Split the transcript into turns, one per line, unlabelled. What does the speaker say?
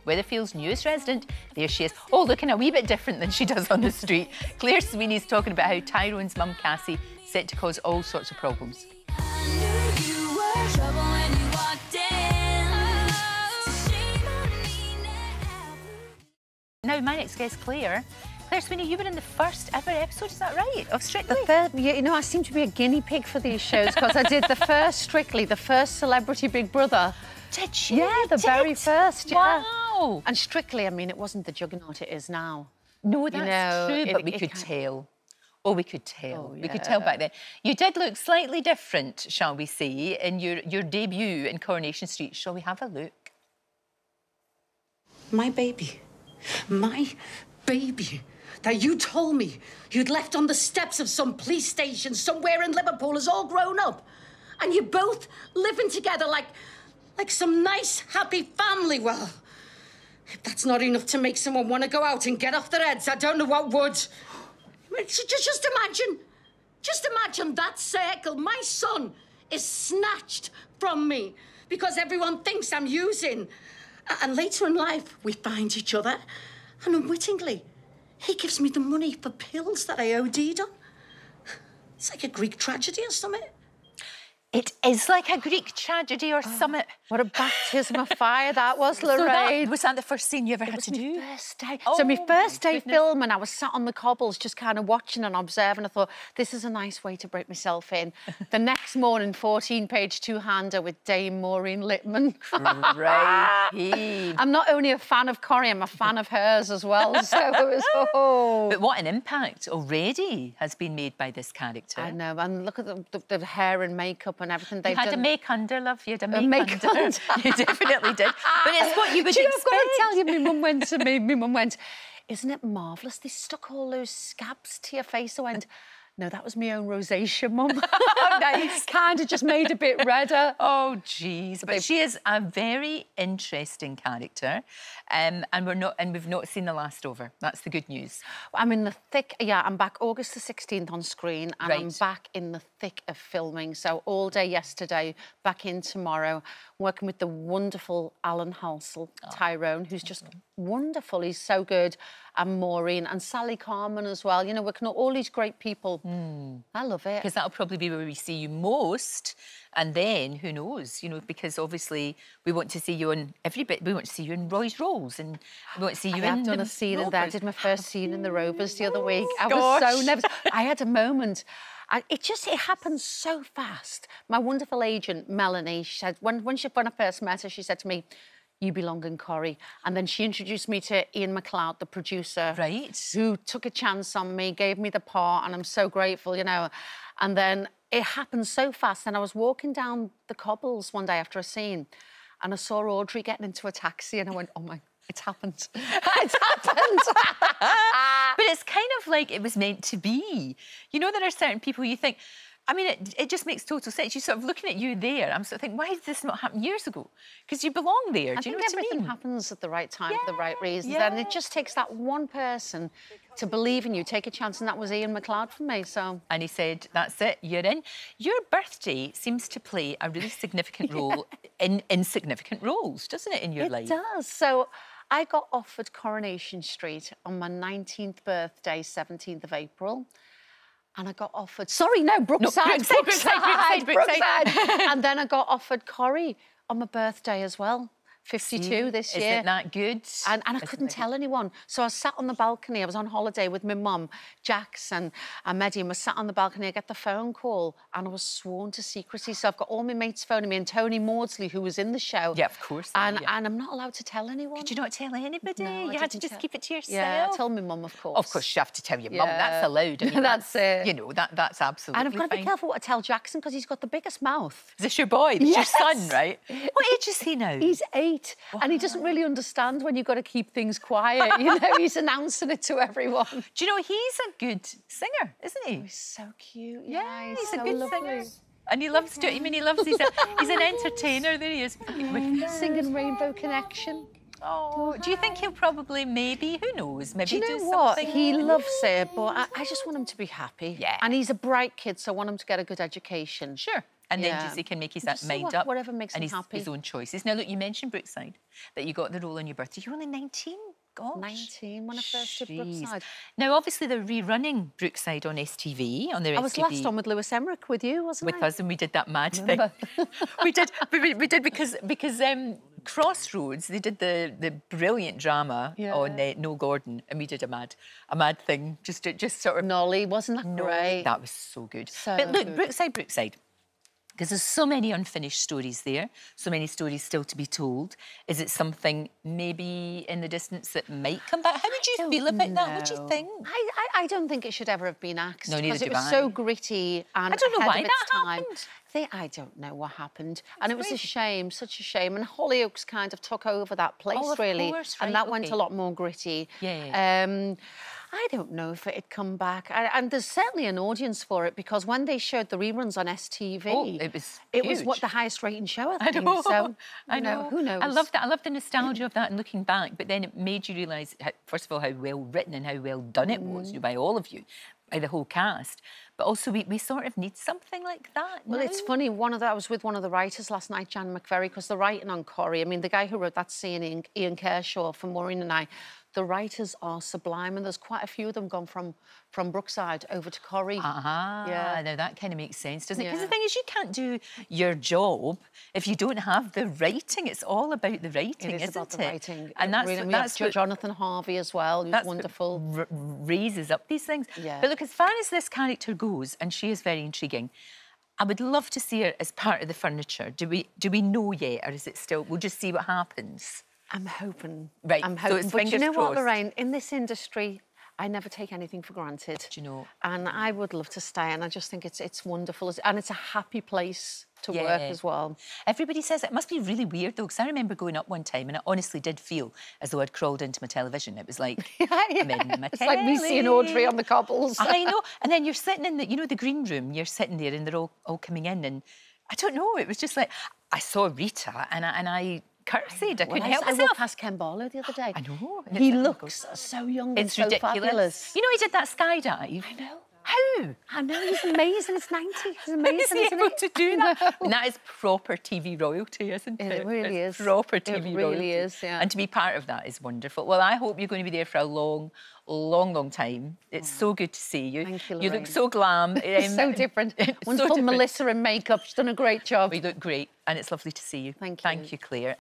Weatherfield's newest resident. There she is. Oh, looking a wee bit different than she does on the street. Claire Sweeney's talking about how Tyrone's mum, Cassie, set to cause all sorts of problems. Now, my next guest, Claire. Claire Sweeney, you were in the first ever episode, is that right, of Strictly?
You know, I seem to be a guinea pig for these shows because I did the first Strictly, the first Celebrity Big Brother.
Did you?
Yeah, the very first, yeah.
Wow.
And Strictly, I mean, it wasn't the juggernaut it is now.
No, that's true, but we could tell. Oh, we could tell. We could tell back then. You did look slightly different, shall we say, in your debut in Coronation Street. Shall we have a look?
My baby. My baby. That you told me you'd left on the steps of some police station somewhere in Liverpool is all grown up. And you're both living together like some nice, happy family. Well, if that's not enough to make someone want to go out and get off their heads, I don't know what would. Just imagine that circle. My son is snatched from me because everyone thinks I'm using. And later in life, we find each other, and unwittingly, he gives me the money for pills that I OD'd on. It's like a Greek tragedy or something.
It is like a Greek tragedy or something.
What a baptism of fire that was, Lorraine.
Was that the first scene you ever had to do?
First day. So my first day filming, I was sat on the cobbles just kind of watching and observing. I thought, this is a nice way to break myself in. The next morning, 14-page two-hander with Dame Maureen Lipman.
Right.
I'm not only a fan of Corrie, I'm a fan of hers as well. So it was,
But what an impact already has been made by this character.
I know, and look at the hair and makeup and everything they've done.
You had a make-under, love. You had a make-under. You definitely did. But it's what you would expect.
I've got to tell you, my mum went to me, my mum went, isn't it marvellous? They stuck all those scabs to your face. I went, no, that was my own rosacea, Mum.
Nice.
Kind of just made a bit redder.
Oh, jeez. But she is a very interesting character, and we've not seen the last of her. That's the good news.
I'm in the thick. Yeah, I'm back August the 16th on screen, and I'm back in the thick of filming. So all day yesterday, back in tomorrow, working with the wonderful Alan Halsell, Tyrone, who's just wonderful. He's so good. And Maureen and Sally Carman as well. You know, working with all these great people. I love it.
Because that'll probably be where we see you most. And then, who knows, you know, because obviously we want to see you on every bit. We want to see you in Roy's roles, and we want to see you in...
I've done a scene in there. I did my first scene in the Rovers the other week. I was so nervous. I had a moment. It happened so fast. My wonderful agent, Melanie, she said, when I first met her, she said to me, you belong in Corrie. And then she introduced me to Ian McLeod, the producer.
Right.
Who took a chance on me, gave me the part, and I'm so grateful, you know. And then it happened so fast. And I was walking down the cobbles one day after a scene, and I saw Audrey getting into a taxi, and I went, oh my, it's happened. It's happened.
But it's kind of like it was meant to be. You know, there are certain people you think, I mean, it just makes total sense. You're sort of looking at you there. I'm sort of thinking, why did this not happen years ago? Because you belong there. Do you know what I mean?
Everything happens at the right time for the right reasons. And it just takes that one person to believe in you, take a chance, and that was Ian McLeod for me, so...
And he said, that's it, you're in. Your birthday seems to play a really significant role in insignificant roles, doesn't it, in your life?
It does. So I got offered Coronation Street on my 19th birthday, 17th of April. And I got offered... Sorry, no, Brookside. Brookside. And then I got offered Corrie on my birthday as well. 52 this year.
Isn't that good?
And I couldn't tell anyone. So I sat on the balcony. I was on holiday with my mum, Jax and Meddy, and we sat on the balcony. I get the phone call and I was sworn to secrecy. So I've got all my mates phoning me and Tony Maudsley, who was in the show.
Yeah, of course.
And I'm not allowed to tell anyone.
Could you not tell anybody?
No,
you had to just keep it to yourself?
Yeah, I told my mum, of course.
Of course, you have to tell your mum. That's allowed. I mean,
that's it.
You know, that's absolutely
And I've got to be careful what I tell Jackson because he's got the biggest mouth.
Is this your boy? This your son, right? What age is he now?
He's 8. Wow. And he doesn't really understand when you've got to keep things quiet. You know, he's announcing it to everyone.
Do you know, he's a good singer, isn't he?
Oh, he's so cute.
Yeah, he's
so
a good
lovely
singer. And he loves to, I mean, he's an entertainer, there he is.
Singing Rainbow Connection.
Oh, do you think he'll probably maybe, who knows, maybe
do you know
do
what?
something?
He loves it, but I just want him to be happy.
Yeah.
And he's a bright kid, so I want him to get a good education.
Sure. And then just he can make his mind up.
Whatever makes him happy.
His own choices. Now, look, you mentioned Brookside, that you got the role on your birthday. You're only 19? Gosh.
19 when I first did Brookside.
Now, obviously, they're rerunning Brookside on STV. I was
last on with Lewis Emmerich with you, wasn't I?
With us, and we did that mad thing. we did because Crossroads, they did the brilliant drama on Noel Gordon, and we did a mad thing, just sort of...
Nolly, wasn't that great?
That was so good. But look, Brookside, because there's so many unfinished stories there, so many stories still to be told. Is it something maybe in the distance that might come back? How would you feel about that? What do you think?
I don't think it should ever have been axed.
No, neither do I.
Because it was so gritty and
I don't know why that
happened. I don't know what happened. And it was a shame, such a shame. And Hollyoaks kind of took over that place, really.
Course,
and that went a lot more gritty.
Yeah.
I don't know if it'd come back. And there's certainly an audience for it, because when they showed the reruns on STV, it was what the highest rating show, I think. So,
I know.
Who knows?
I love that. I love the nostalgia of that and looking back. But then it made you realise, first of all, how well written and how well done it was by all of you, by the whole cast. But also, we sort of need something like that.
Well, it's funny. I was with one of the writers last night, Jan McVerry, because the writing on Corrie, I mean, the guy who wrote that scene, Ian Kershaw, for Maureen and I, the writers are sublime, and there's quite a few of them gone from Brookside over to Corrie.
Yeah. Now that kind of makes sense, doesn't it? Because the thing is, you can't do your job if you don't have the writing. It's all about the writing,
isn't it? About the writing.
And that's what
Jonathan Harvey as well, who's wonderful.
What raises up these things.
Yeah.
But look, as far as this character goes, and she is very intriguing, I would love to see her as part of the furniture. Do we know yet, or is it still? We'll just see what happens.
I'm hoping.
Right.
I'm hoping.
So it's
but you know
crossed.
what, Lorraine? In this industry, I never take anything for granted.
Do you know?
And I would love to stay, and I just think it's wonderful, and it's a happy place to work as well.
Everybody says it must be really weird though, because I remember going up one time and it honestly did feel as though I'd crawled into my television. It was like, I'm in my
It's like me seeing Audrey on the cobbles.
I know. And then you're sitting in the green room. You're sitting there, and they're all coming in, and I don't know. It was just like I saw Rita, and I curtsied. I couldn't help myself.
I walked past Ken Barlow the other day.
I know.
He looks so young and so
ridiculous.
Fabulous.
You know, he did that skydive.
I know.
How?
I know, he's amazing. He's 90. He's amazing,
isn't
he?
To do that? And that is proper TV royalty, isn't it?
It really is.
Proper TV royalty.
It really is, yeah.
And to be part of that is wonderful. Well, I hope you're going to be there for a long, long time. It's so good to see you.
Thank you,
You
Lorraine.
look so glam.
So different. Wonderful Melissa in makeup. She's done a great job.
You look great, and it's lovely to see you.
Thank you.
Thank you, Claire.